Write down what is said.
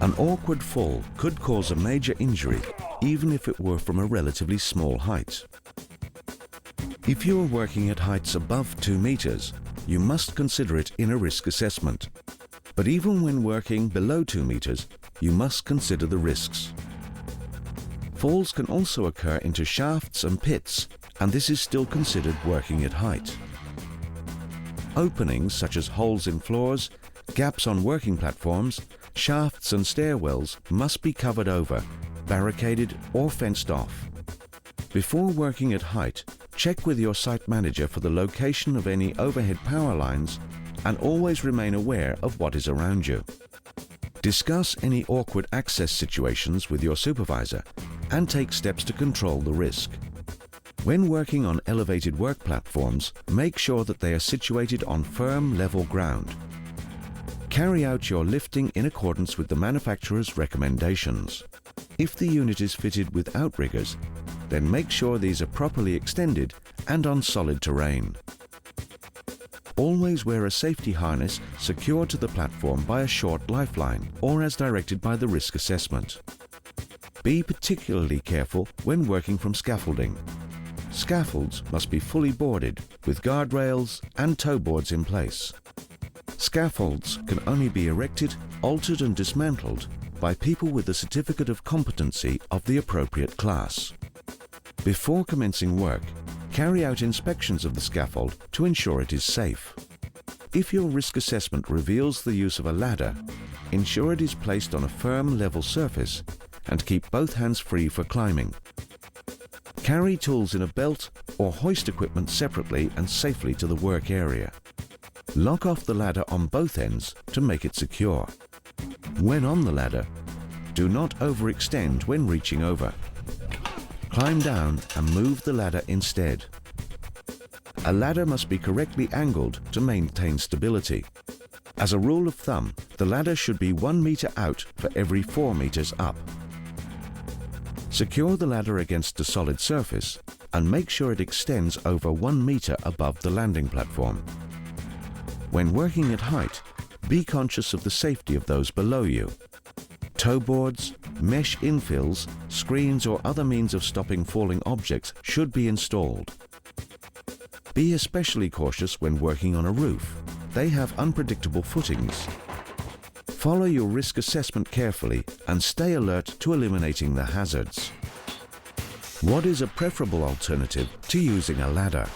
An awkward fall could cause a major injury, even if it were from a relatively small height. If you are working at heights above 2 meters, you must consider it in a risk assessment. But even when working below 2 meters, you must consider the risks. Falls can also occur into shafts and pits, and this is still considered working at height. Openings such as holes in floors, gaps on working platforms, shafts and stairwells must be covered over, barricaded or fenced off. Before working at height, check with your site manager for the location of any overhead power lines and always remain aware of what is around you. Discuss any awkward access situations with your supervisor and take steps to control the risk. When working on elevated work platforms, make sure that they are situated on firm, level ground. Carry out your lifting in accordance with the manufacturer's recommendations. If the unit is fitted with outriggers, then make sure these are properly extended and on solid terrain. Always wear a safety harness secured to the platform by a short lifeline or as directed by the risk assessment. Be particularly careful when working from scaffolding. Scaffolds must be fully boarded with guardrails and toe boards in place. Scaffolds can only be erected, altered and dismantled by people with the certificate of competency of the appropriate class. Before commencing work, carry out inspections of the scaffold to ensure it is safe. If your risk assessment reveals the use of a ladder, ensure it is placed on a firm, level surface and keep both hands free for climbing. Carry tools in a belt or hoist equipment separately and safely to the work area. Lock off the ladder on both ends to make it secure. When on the ladder, do not overextend when reaching over. Climb down and move the ladder instead. A ladder must be correctly angled to maintain stability. As a rule of thumb, the ladder should be 1 meter out for every 4 meters up. Secure the ladder against a solid surface and make sure it extends over 1 meter above the landing platform. When working at height, be conscious of the safety of those below you. Toe boards, mesh infills, screens or other means of stopping falling objects should be installed. Be especially cautious when working on a roof. They have unpredictable footings. Follow your risk assessment carefully and stay alert to eliminating the hazards. What is a preferable alternative to using a ladder?